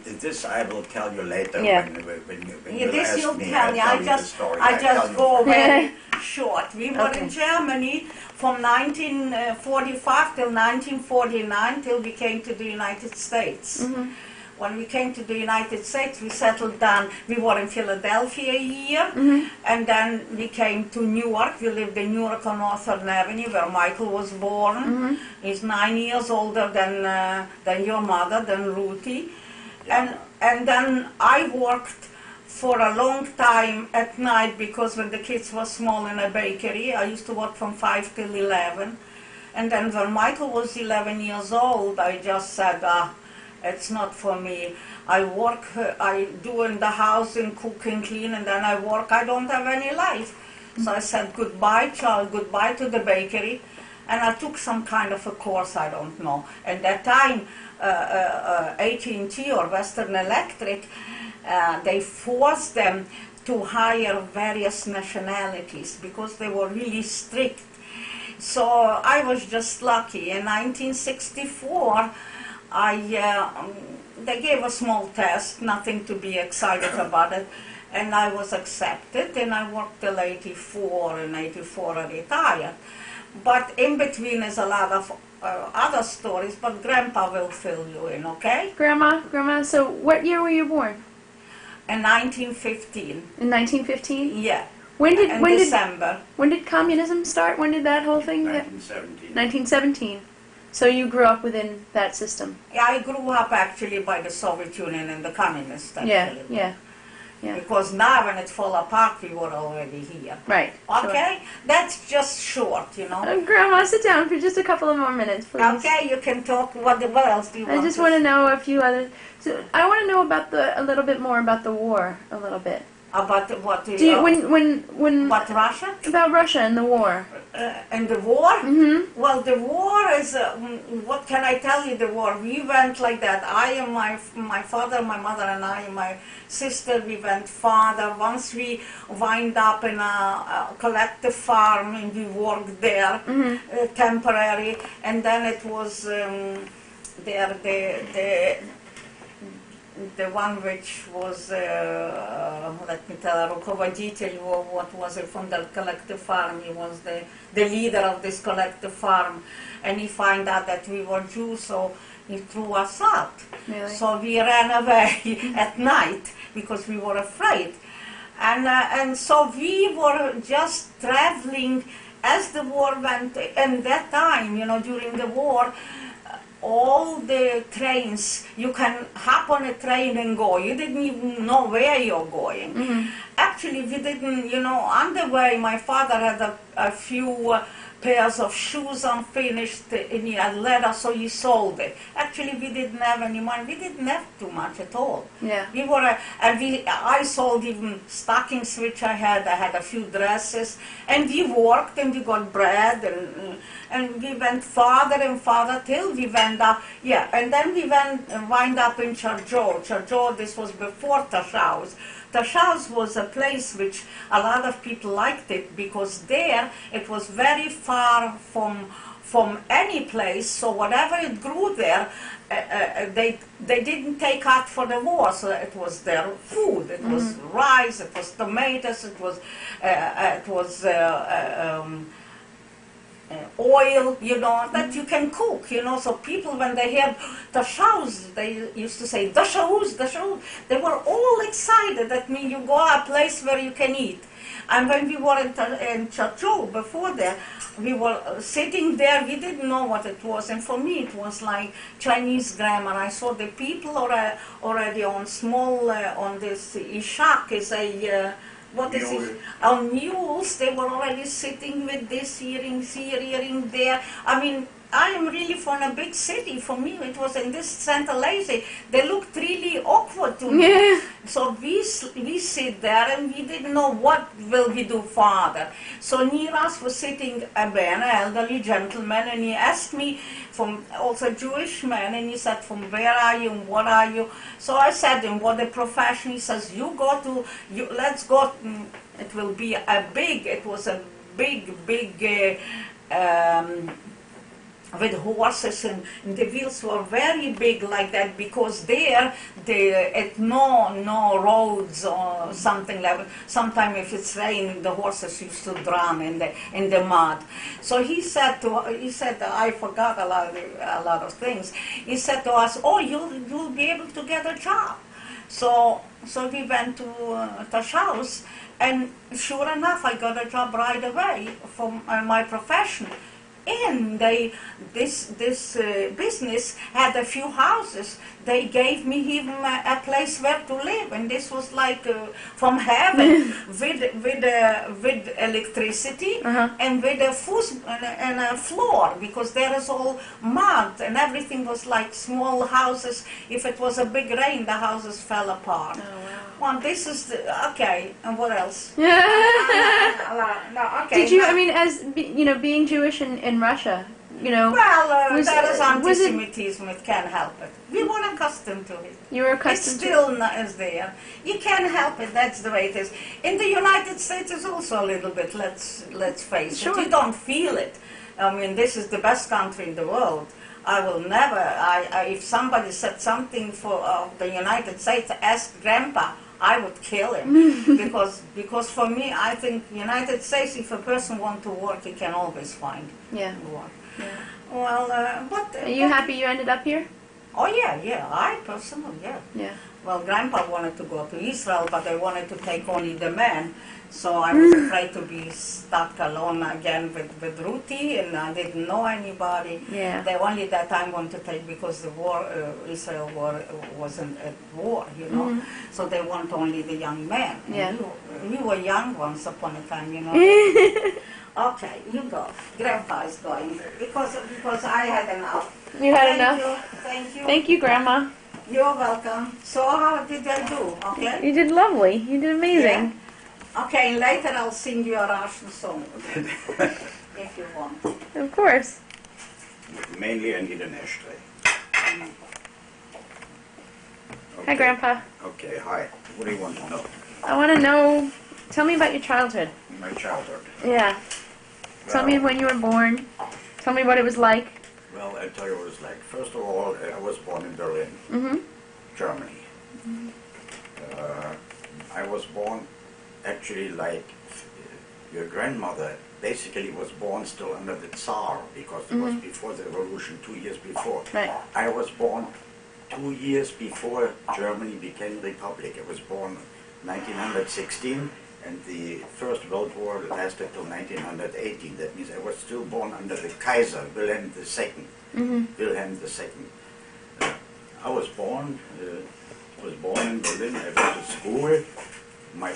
This I will tell you later Yeah. when Yeah, you this ask you'll me. tell I'll me. tell I you the just, story. I I'll tell just you. go very short. We were Okay. in Germany from 1945 till 1949 till we came to the United States. Mhm. When we came to the United States, we settled down. We were in Philadelphia a year, Mhm. and then we came to Newark. We lived in Newark on Northern Avenue, where Michael was born. Mhm. He's 9 years older than your mother, than Ruthie. And then I worked for a long time at night because when the kids were small in a bakery, I used to work from 5 till 11. And then when Michael was 11 years old, I just said, it's not for me. I work, I do in the house and cook and clean, and then I work. I don't have any life. So I said goodbye, child, goodbye to the bakery. And I took some kind of a course, I don't know. At that time, AT&T or Western Electric, they forced them to hire various nationalities because they were really strict. So I was just lucky. In 1964, they gave a small test, nothing to be excited about it, and I was accepted, and I worked till 84. In 84 I retired. But in between is a lot of other stories, but Grandpa will fill you in, okay? Grandma, so what year were you born? In 1915. In 1915? Yeah. When did In when December. when did communism start? When did that whole thing? 1917. 1917. So you grew up within that system. Yeah, I grew up actually by the Soviet Union and the communists. Actually. Yeah. Because now when it fell apart, we were already here. Right. Okay? That's just short, you know. Grandma, sit down for just a couple of more minutes, please. Okay, you can talk. What else do you want I just want to know a few other. So I want to know about a little bit more about the war, a little bit. About what? Do you, when What, Russia? about Russia and the war? And the war? Mm-hmm. Well, the war is, what can I tell you, the war? We went like that. I and my father, my mother and I and my sister, we went farther. Once we wind up in a collective farm and we worked there, temporary, and then it was there, the one which was, let me tell, rukovodитель, what was it, from the collective farm. He was the leader of this collective farm, and he found out that we were Jews, so he threw us out. Really? So we ran away at night because we were afraid. And so we were just traveling as the war went, and that time, you know, during the war, all the trains, you can hop on a train and go. You didn't even know where you're going. Mm-hmm. Actually, we didn't, you know, on the way, my father had a few pairs of shoes unfinished and he had leather, so he sold it. Actually, we didn't have any money. We didn't have too much at all. Yeah. We were, I sold even stockings which I had a few dresses, and we worked and we got bread, and we went farther and farther till we went up, and then we wind up in Chargeau. Chargeau, this was before Tashaus. Tashaus was a place which a lot of people liked it because there it was very far from any place, so whatever it grew there, they didn't take out for the war, so it was their food. It was rice, it was tomatoes, it was oil, you know, that you can cook, you know. So people, when they heard Tashaus, they used to say, Dashaus, Dashaus. They were all excited. That means you go a place where you can eat. And when we were in Chargeau, before that, we were sitting there, we didn't know what it was. And for me, it was like Chinese grammar. I saw the people already on small, on this ishak is a... what is it? On mules, they were already sitting with this earring there. I mean, I am really from a big city. For me, it was in this Santa Lazy. They looked really awkward to me. Yeah. So we sit there and we didn't know what will we do further. So near us was sitting a man, an elderly gentleman, and he asked me, from also Jewish man, and he said, from where are you and what are you? So I said him, what the profession? He says, let's go, it will be it was a big with horses, and the wheels were very big like that, because there at no roads or something like that. Sometimes if it's raining, the horses used to drown in the mud. So he said I forgot a lot of things. He said to us, "Oh, you'll be able to get a job." So we went to Tash house, and sure enough, I got a job right away for my profession. And this business had a few houses. They gave me even a place where to live, and this was like from heaven, with electricity and with a and a floor, because there is all mud, and everything was like small houses. If it was a big rain, the houses fell apart. Oh, wow. Well, this is okay. And what else? No, okay. Did you? I mean, as being Jewish in Russia, Well, that is was it- anti-Semitism. It can't help it. We weren't accustomed to it. you were It accustomed still is there. You can't help it. That's the way it is. In the United States, it's also a little bit. Let's face Sure. it. You don't feel it. I mean, this is the best country in the world. I will never. If somebody said something for the United States, ask Grandpa, I would kill him, because for me, I think United States, if a person wants to work, he can always find Yeah. work. Yeah. Well, but Are you happy you ended up here? Oh yeah. I personally, yeah. Yeah. Well, Grandpa wanted to go to Israel, but I wanted to take only the man. So I was afraid to be stuck alone again with Ruthie, and I didn't know anybody. Yeah. They only that time wanted to take, because the war, Israel war wasn't at war, So they want only the young men. And Yeah. we were young once upon a time, Okay, you go. Grandpa is going, because I had enough. You had Thank enough. you. Thank you. Thank you, Grandma. You're welcome. So how did I do? Okay. You did lovely. You did amazing. Okay, and later I'll sing you a Russian song if you want. Of course. Mainly I need an ashtray. Hi, Grandpa. Okay, hi. What do you want to know? I want to know. Tell me about your childhood. My childhood. Yeah. Tell me when you were born. Tell me what it was like. Well, I'll tell you what it's like. First of all, I was born in Berlin, Germany. I was born actually like your grandmother basically was born still under the Tsar, because it was before the revolution, 2 years before. Right. I was born 2 years before Germany became republic. I was born 1916, and the First World War lasted till 1918. That means I was still born under the Kaiser, Wilhelm II. Wilhelm II. I was born in Berlin. I went to school. My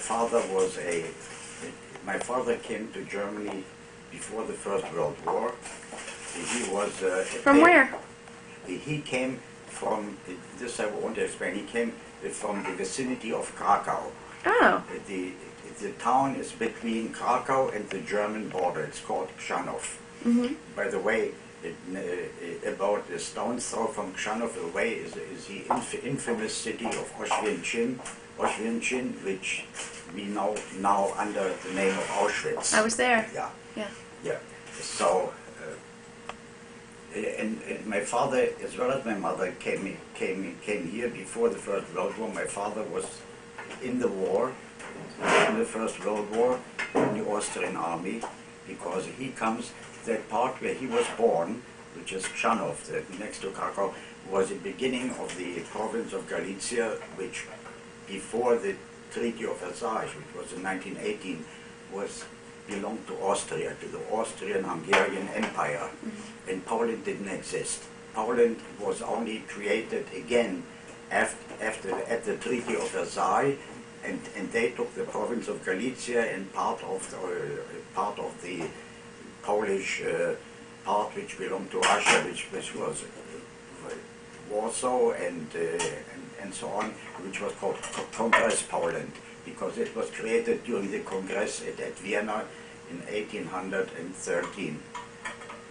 father came to Germany before the First World War. He was From where? He came from, this I want to explain, he came from the vicinity of Krakow. Oh. The town is between Krakow and the German border. It's called Krzanów. By the way, about a stone's throw from Krzanów away is the infamous city of Oświęcim, which we know now under the name of Auschwitz. I was there. Yeah. Yeah. Yeah. So, and my father, as well as my mother, came here before the First World War. My father was in the war, in the First World War, in the Austrian army, because he comes, that part where he was born, which is Krzanów, next to Krakow, was the beginning of the province of Galicia, which before the Treaty of Versailles, which was in 1918, belonged to Austria, to the Austrian-Hungarian Empire, and Poland didn't exist. Poland was only created again at the Treaty of Versailles, and they took the province of Galicia and part of the Polish part which belonged to Russia, which was Warsaw and so on, which was called Congress Poland, because it was created during the Congress at Vienna in 1813.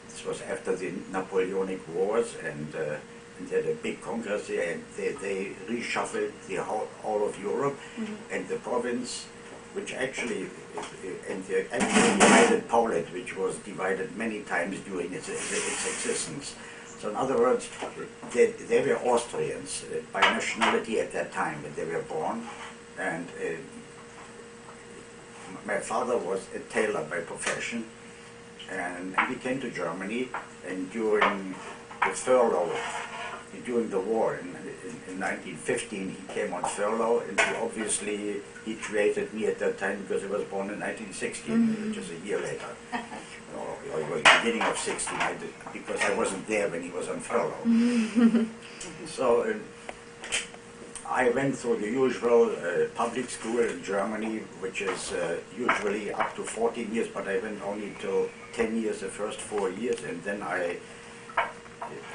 This was after the Napoleonic Wars, and they had a big Congress there, and they reshuffled all of Europe, and the province which actually divided Poland, which was divided many times during its existence. So in other words, they were Austrians by nationality at that time when they were born, and my father was a tailor by profession, and he came to Germany, and during the furlough, during the war in 1915, he came on furlough, and he created me at that time because I was born in 1916, which is a year later. Or it was the beginning of 16, because I wasn't there when he was on furlough. So I went through the usual public school in Germany, which is usually up to 14 years, but I went only till 10 years, the first 4 years, and then I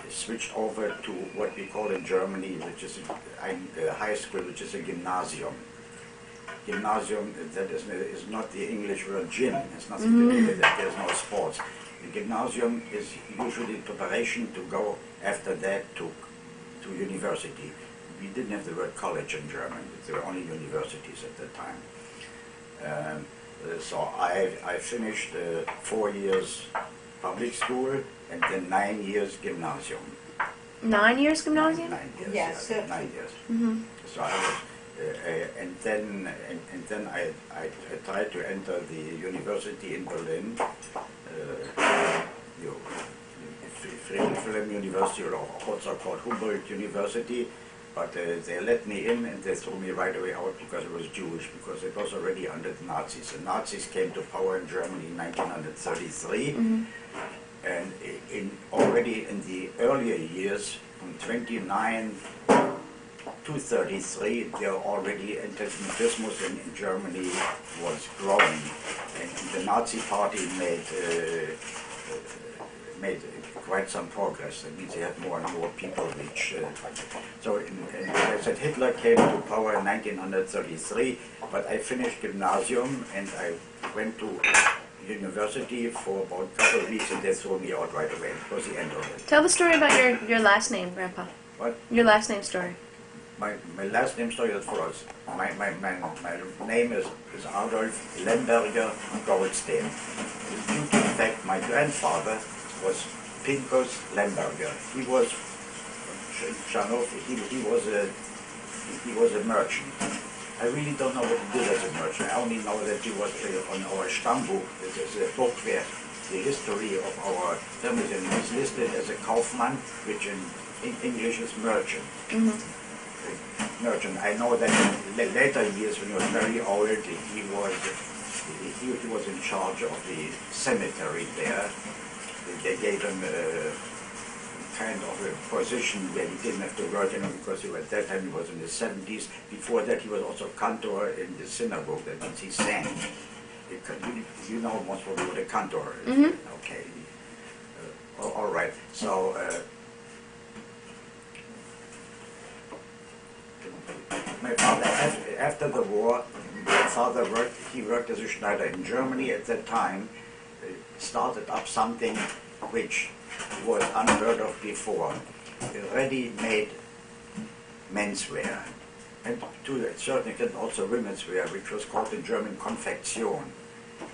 switched over to what we call in Germany, which is a high school, which is a gymnasium. Gymnasium, that is not the English word gym. It's nothing to do with that. There's no sports. The gymnasium is usually preparation to go after that to university. We didn't have the word college in German. There were only universities at that time. So I finished 4 years public school and then 9 years gymnasium. 9 years gymnasium? 9 years. Yes, Yeah, 9 years. So I was, and then I tried to enter the university in Berlin, Friedrich Wilhelm University, or also called Humboldt University. But they let me in, and they threw me right away out because I was Jewish, because it was already under the Nazis. The Nazis came to power in Germany in 1933, and already in the earlier years, from 29 to 33, there already anti-Semitism in Germany was growing, and the Nazi Party made quite some progress. That means they had more and more people reach. So, as I said, Hitler came to power in 1933, but I finished gymnasium and I went to university for about a couple of weeks, and they threw me out right away. It was the end of it. Tell the story about your last name, Grandpa. What? Your last name story. My last name story is follows. My name is Adolf Lemberger Goldstein. Due to the fact my grandfather was Pinkus Lemberger. He was he was a merchant. I really don't know what he did as a merchant. I only know that he was on our Stammbuch, this is a book where the history of our family is listed as a Kaufmann, which in English is merchant. Merchant. I know that in later years, when he was very old, he was in charge of the cemetery there. They gave him kind of a position where he didn't have to work anymore, because at that time he was in the 70s. Before that, he was also cantor in the synagogue. That means he sang. You know most probably what a cantor is. Okay. All right. So. My father, after the war, my father worked as a Schneider in Germany at that time, started up something which was unheard of before, ready-made menswear, and to a certain extent also women's wear, which was called in German Konfektion.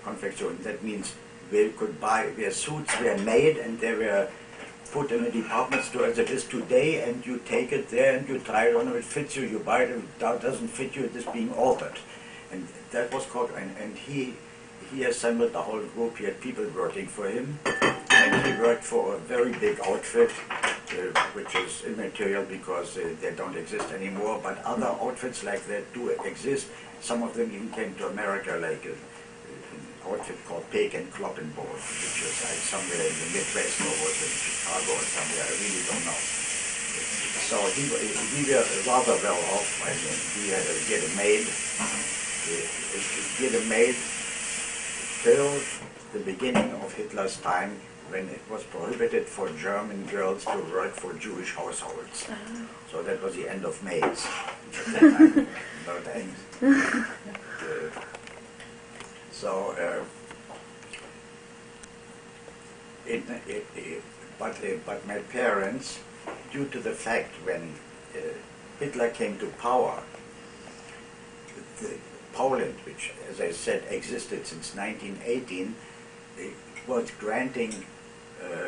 Konfektion, that means where suits were made and they were put in a department store as it is today, and you take it there and you try it on. If it fits you, you buy it. If it doesn't fit you, it is being altered. And that was called, and he assembled the whole group. He had people working for him, and he worked for a very big outfit, which is immaterial because they don't exist anymore, but other outfits like that do exist. Some of them even came to America, like an outfit called Peek and Kloppenburg, which is like somewhere in the Midwest, or was in Chicago or somewhere, I really don't know. So he was rather well off. I mean, he had a maid. He had a maid till the beginning of Hitler's time, when it was prohibited for German girls to work for Jewish households. So that was the end of maids. At that time, no thanks. But my parents, due to the fact when Hitler came to power, the Poland, which, as I said, existed since 1918, was granting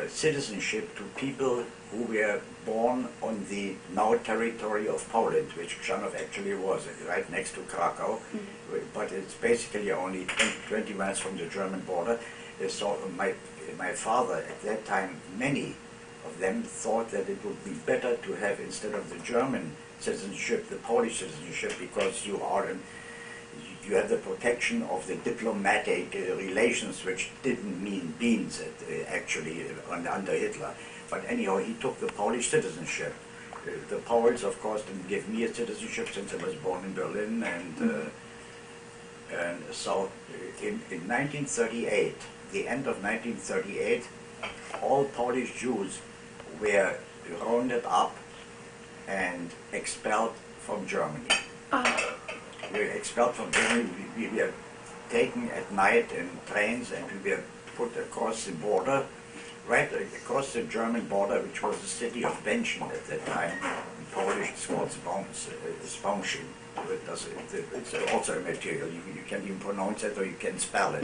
citizenship to people who were born on the now territory of Poland, which Krzanów actually was, right next to Krakow, but it's basically only 20 miles from the German border. So my father, at that time, many of them thought that it would be better to have, instead of the German citizenship, the Polish citizenship, because you have the protection of the diplomatic relations, which didn't mean beans actually under Hitler. But anyhow, he took the Polish citizenship. The Poles, of course, didn't give me a citizenship since I was born in Berlin, and so in 1938, the end of 1938, all Polish Jews were rounded up and expelled from Germany. We were expelled from Germany. We were taken at night in trains, and we were put across the border, right across the German border, which was the city of Benchen at that time. In Polish, it's called Spączyn. It's also a material. You can even pronounce it, or you can spell it.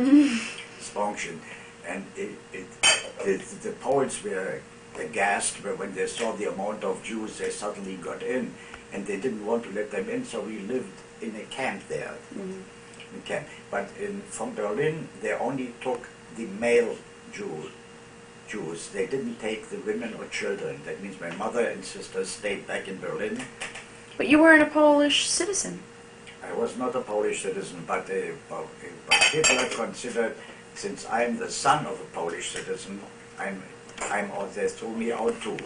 Spączyn. And the Poles were aghast when they saw the amount of Jews they suddenly got in, and they didn't want to let them in, so we lived in a camp there. In camp. But from Berlin, they only took the male Jews. They didn't take the women or children. That means my mother and sisters stayed back in Berlin. But you weren't a Polish citizen. I was not a Polish citizen, but Hitler considered, since I'm the son of a Polish citizen, they threw me out too.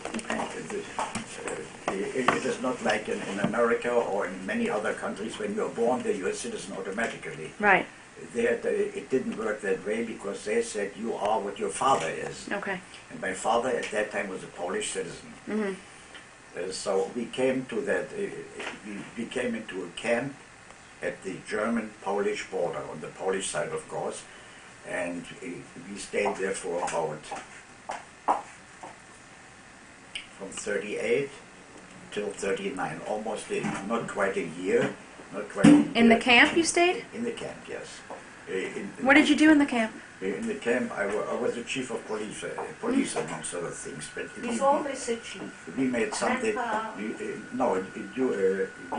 It is not like in America or in many other countries, when you're born there, you're a citizen automatically. Right. It didn't work that way, because they said you are what your father is. Okay. And my father at that time was a Polish citizen. So we came to that. We came into a camp at the German-Polish border, on the Polish side, of course, and we stayed there for about from 38 till 39, almost not quite a year. Not quite a year. In the camp you stayed? In the camp, yes. What did you do in the camp? In the camp, I was the chief of police amongst other things. But He's always a chief. we made something. We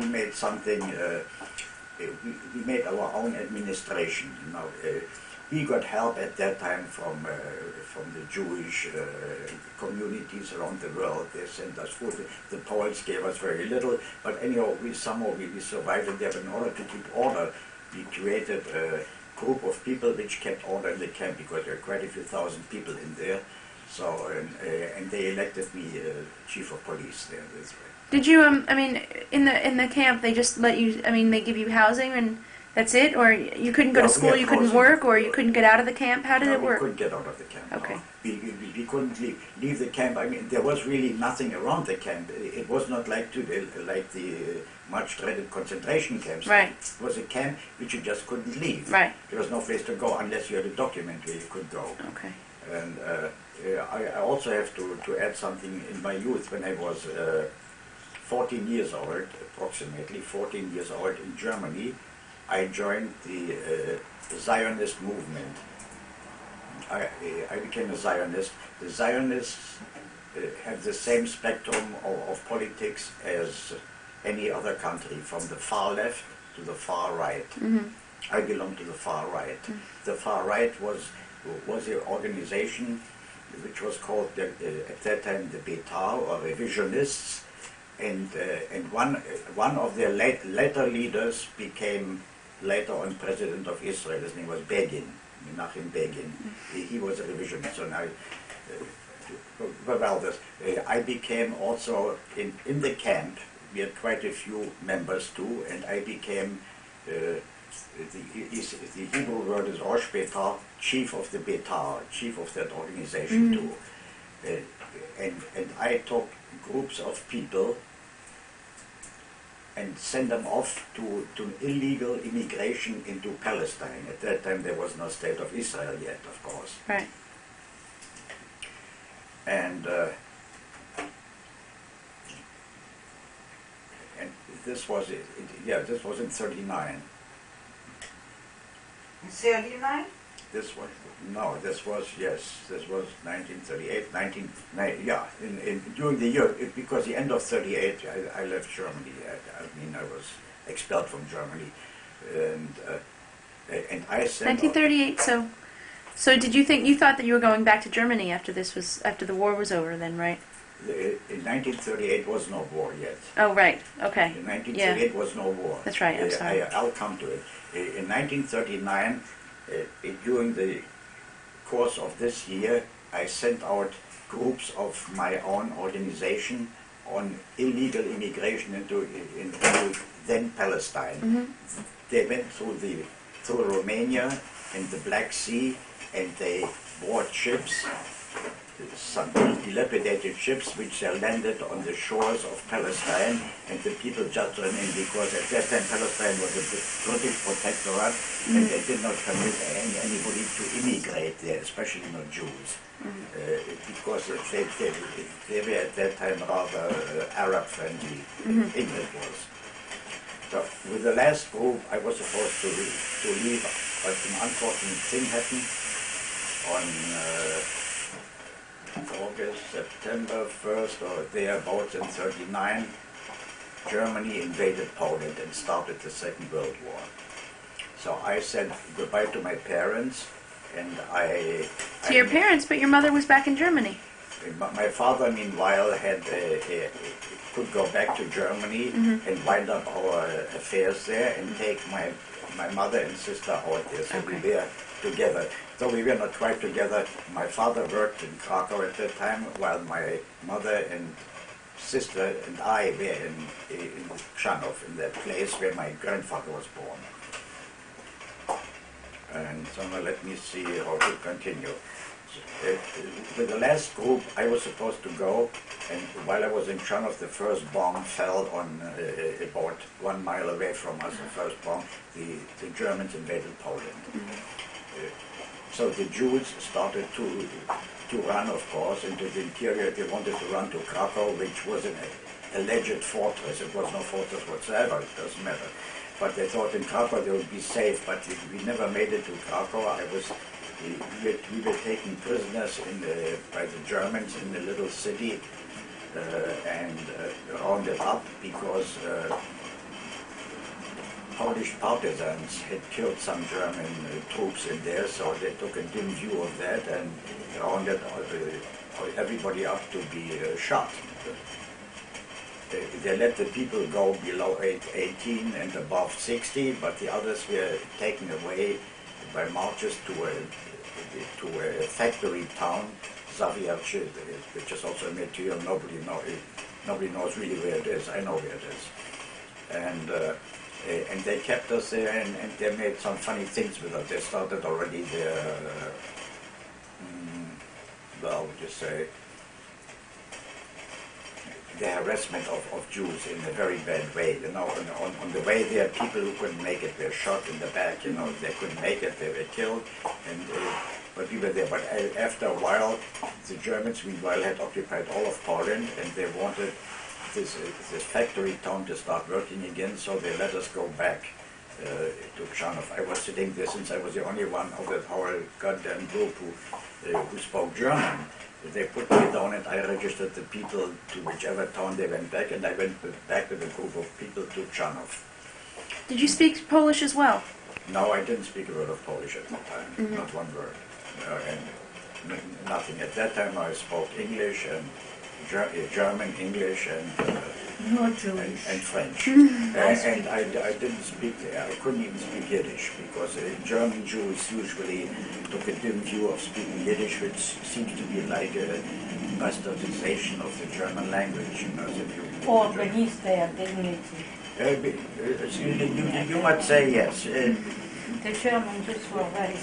made something. We made our own administration. We got help at that time from the Jewish communities around the world. They sent us food. The Poles gave us very little, but anyhow, somehow we survived in there. But in order to keep order, we created a group of people which kept order in the camp, because there were quite a few thousand people in there. So, and they elected me chief of police there this way. Did you in the camp they just let you, they give you housing and that's it, or you couldn't go to school, you couldn't work, or you couldn't get out of the camp? How did it work? We couldn't get out of the camp. Okay. No. We couldn't leave the camp. There was really nothing around the camp. It was not like the much dreaded concentration camps. Right. It was a camp which you just couldn't leave. Right. There was no place to go unless you had a document where you could go. Okay. And I also have to add something. In my youth, when I was 14 years old, approximately 14 years old, in Germany, I joined the Zionist movement. I became a Zionist. The Zionists have the same spectrum of politics as any other country, from the far left to the far right. I belong to the far right. The far right was an organization which was called at that time the Betar, or Revisionists, and one of their later leaders became later on president of Israel. His name was Begin, Menachem Begin. He was a revisionist. So now, I became also in the camp. We had quite a few members too, and I became the Hebrew word is Rosh Betar, chief of the Betar, chief of that organization too. And I took groups of people and send them off to illegal immigration into Palestine. At that time there was no state of Israel yet, of course. Right. And this was it. Yeah, this was in 39. 39? This was, no, this was, yes, this was 1938, during the year, because the end of 38, I left Germany. I mean, I was expelled from Germany. And I sent... 1938. So did you thought that you were going back to Germany after the war was over then, right? In 1938 was no war yet. Oh, right. Okay. In 1938 was no war. That's right. I'm sorry. I'll come to it. In 1939, during the course of this year, I sent out groups of my own organization on illegal immigration into then Palestine. Mm-hmm. They went through Romania and the Black Sea, and they bought ships, some dilapidated ships, which they landed on the shores of Palestine, and the people just ran in because at that time Palestine was a British protectorate, and they did not permit anybody to immigrate there, especially not Jews, because they were at that time rather Arab-friendly. England was. So with the last group, I was supposed to leave, but an unfortunate thing happened on August, September 1st, or thereabouts in 39, Germany invaded Poland and started the Second World War. So I said goodbye to my parents, and To your parents, but your mother was back in Germany. My father, meanwhile, could go back to Germany and wind up our affairs there and take my mother and sister out there. So we were together. Though we were not quite together, my father worked in Krakow at that time, while my mother and sister and I were in Chrzanów, in that place where my grandfather was born. And so now let me see how to continue. With the last group, I was supposed to go, and while I was in Chrzanów, the first bomb fell on about 1 mile away from us. The first bomb, the Germans invaded Poland. So the Jews started to run, of course, into the interior. They wanted to run to Krakow, which was an alleged fortress. It was no fortress whatsoever, it doesn't matter. But they thought in Krakow they would be safe, but we never made it to Krakow. We were taken prisoners by the Germans in the little city and rounded up because Polish partisans had killed some German troops in there, so they took a dim view of that and rounded everybody up to be shot. They let the people go below 18 and above 60, but the others were taken away by marches to a factory town, Zawiacze, which is also a material nobody knows really where it is. I know where it is. And they kept us there, and they made some funny things with us. They started already their, well, would you say, the harassment of Jews in a very bad way. You know, on the way there, people who couldn't make it were shot in the back. You know, they couldn't make it, they were killed. But we were there. But after a while, the Germans, meanwhile, had occupied all of Poland, and they wanted this factory town to start working again, so they let us go back to Chrzanów. I was sitting there since I was the only one of the whole goddamn group who spoke German. They put me down and I registered the people to whichever town they went back, and I went back with a group of people to Chrzanów. Did you speak Polish as well? No, I didn't speak a word of Polish at that time, not one word, and nothing. At that time I spoke English and German, English, and French. And I didn't speak, I couldn't even speak Yiddish, because German Jews usually took a dim view of speaking Yiddish, which seems to be like a bastardization of the German language. You know, Or beneath their dignity. You might say yes. The German Jews were very